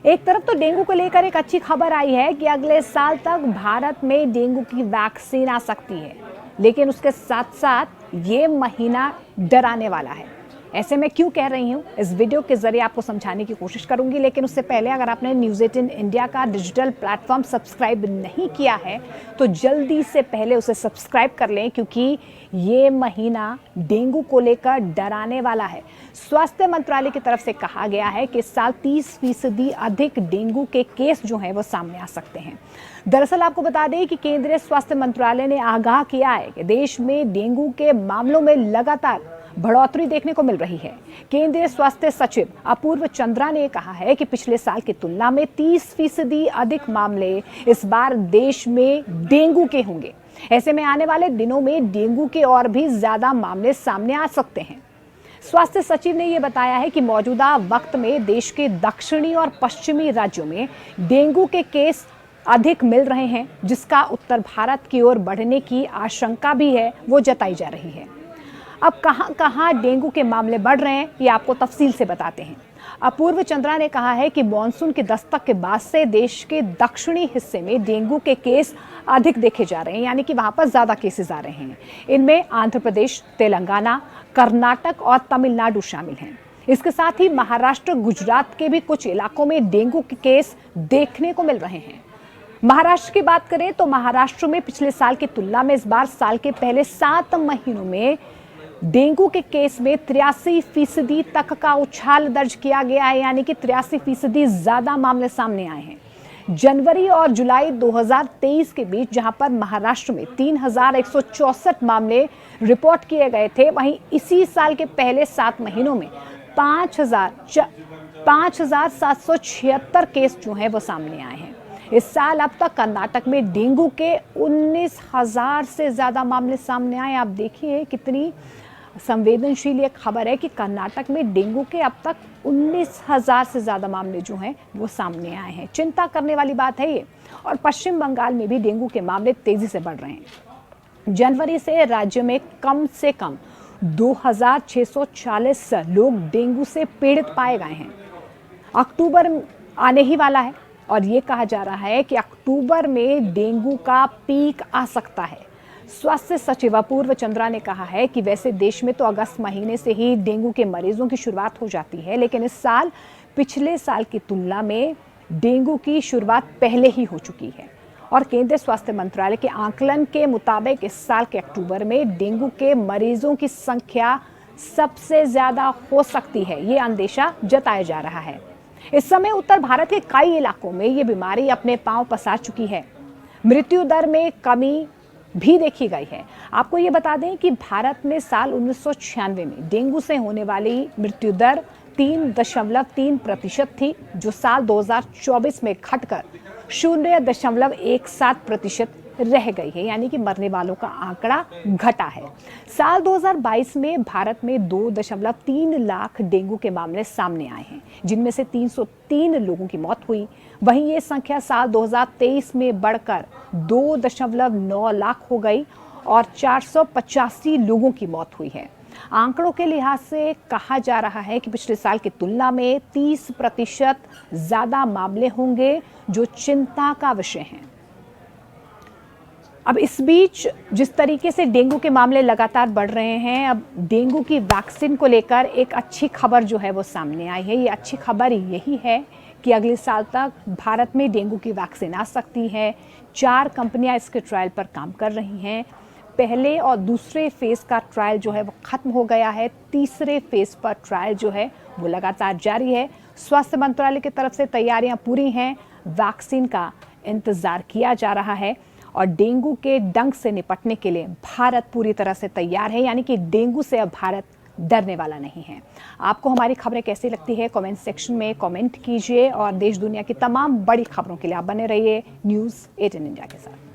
एक तरफ तो डेंगू को लेकर एक अच्छी खबर आई है कि अगले साल तक भारत में डेंगू की वैक्सीन आ सकती है, लेकिन उसके साथ साथ ये महीना डराने वाला है। ऐसे में क्यों कह रही हूँ, इस वीडियो के जरिए आपको समझाने की कोशिश करूंगी। लेकिन उससे पहले अगर आपने न्यूज़ 18 इंडिया का डिजिटल प्लेटफॉर्म सब्सक्राइब नहीं किया है तो जल्दी से पहले उसे सब्सक्राइब कर लें, क्योंकि ये महीना डेंगू को लेकर डराने वाला है। स्वास्थ्य मंत्रालय की तरफ से कहा गया है कि इस साल 30% अधिक डेंगू के केस जो हैं वो सामने आ सकते हैं। दरअसल आपको बता दें कि केंद्रीय स्वास्थ्य मंत्रालय ने आगाह किया है कि देश में डेंगू के मामलों में लगातार बढ़ोतरी देखने को मिल रही है। केंद्रीय स्वास्थ्य सचिव अपूर्व चंद्रा ने कहा है कि पिछले साल की तुलना में 30% अधिक मामले इस बार देश में डेंगू के होंगे। ऐसे में आने वाले दिनों में डेंगू के और भी ज्यादा मामले सामने आ सकते हैं। स्वास्थ्य सचिव ने यह बताया है कि मौजूदा वक्त में देश के दक्षिणी और पश्चिमी राज्यों में डेंगू के केस अधिक मिल रहे हैं, जिसका उत्तर भारत की ओर बढ़ने की आशंका भी है, वो जताई जा रही है। अब कहां डेंगू के मामले बढ़ रहे हैं, ये आपको तफसील से बताते हैं। अपूर्व चंद्रा ने कहा है कि मॉनसून की दस्तक के बाद से देश के दक्षिणी हिस्से में डेंगू के केस अधिक देखे जा रहे हैं, यानी कि वहां पर ज्यादा केसेस आ रहे हैं। इनमें आंध्र प्रदेश, तेलंगाना, कर्नाटक और तमिलनाडु शामिल हैं। इसके साथ ही महाराष्ट्र, गुजरात के भी कुछ इलाकों में डेंगू के केस देखने को मिल रहे हैं। महाराष्ट्र की बात करें तो महाराष्ट्र में पिछले साल की तुलना में इस बार साल के पहले 7 महीनों में डेंगू के केस में 83% तक का उछाल दर्ज किया गया है, यानी कि 83% ज्यादा मामले सामने आए हैं। जनवरी और जुलाई 2023 के बीच जहां पर महाराष्ट्र में 3164 मामले रिपोर्ट किए गए थे, वहीं इसी साल के पहले 7 महीनों में 5776 केस जो हैं वो सामने आए हैं। इस साल अब तक कर्नाटक में डेंगू के 19,000 से ज्यादा मामले सामने आए। आप देखिए कितनी संवेदनशील ये खबर है कि कर्नाटक में डेंगू के अब तक 19,000 से ज्यादा मामले जो हैं वो सामने आए हैं। चिंता करने वाली बात है ये। और पश्चिम बंगाल में भी डेंगू के मामले तेजी से बढ़ रहे हैं। जनवरी से राज्य में कम से कम 2,640 लोग डेंगू से पीड़ित पाए गए हैं। अक्टूबर आने ही वाला है और ये कहा जा रहा है कि अक्टूबर में डेंगू का पीक आ सकता है। स्वास्थ्य सचिव अपूर्व चंद्रा ने कहा है कि वैसे देश में तो अगस्त महीने से ही डेंगू के मरीजों की शुरुआत हो जाती है, लेकिन इस साल पिछले साल की तुलना में डेंगू की शुरुआत पहले ही हो चुकी है। और केंद्रीय स्वास्थ्य मंत्रालय के आकलन के मुताबिक इस साल के अक्टूबर में डेंगू के मरीजों की संख्या सबसे ज्यादा हो सकती है, ये अंदेशा जताया जा रहा है। इस समय उत्तर भारत के कई इलाकों में ये बीमारी अपने पांव पसार चुकी है। मृत्यु दर में कमी भी देखी गई है। आपको ये बता दें कि भारत में साल 1996 में डेंगू से होने वाली मृत्यु दर 3.3% थी, जो साल 2024 में घटकर 0.17% रह गई है, यानी कि मरने वालों का आंकड़ा घटा है। साल 2022 में भारत में 2.3 लाख डेंगू के मामले सामने आए हैं, जिनमें से 303 लोगों की मौत हुई। वहीं ये संख्या साल 2023 में बढ़कर 2.9 लाख हो गई और 485 लोगों की मौत हुई है। आंकड़ों के लिहाज से कहा जा रहा है कि पिछले साल की तुलना में 30% ज्यादा मामले होंगे, जो चिंता का विषय है। अब इस बीच जिस तरीके से डेंगू के मामले लगातार बढ़ रहे हैं, अब डेंगू की वैक्सीन को लेकर एक अच्छी खबर जो है वो सामने आई है। ये अच्छी खबर यही है कि अगले साल तक भारत में डेंगू की वैक्सीन आ सकती है। 4 कंपनियां इसके ट्रायल पर काम कर रही हैं। पहले और दूसरे फेज का ट्रायल जो है वो खत्म हो गया है। तीसरे फेज पर ट्रायल जो है वो लगातार जारी है। स्वास्थ्य मंत्रालय की तरफ से तैयारियां पूरी हैं। वैक्सीन का इंतजार किया जा रहा है और डेंगू के डंक से निपटने के लिए भारत पूरी तरह से तैयार है, यानी कि डेंगू से अब भारत डरने वाला नहीं है। आपको हमारी खबरें कैसी लगती है कमेंट सेक्शन में कमेंट कीजिए और देश दुनिया की तमाम बड़ी खबरों के लिए आप बने रहिए न्यूज़ 18 इंडिया के साथ।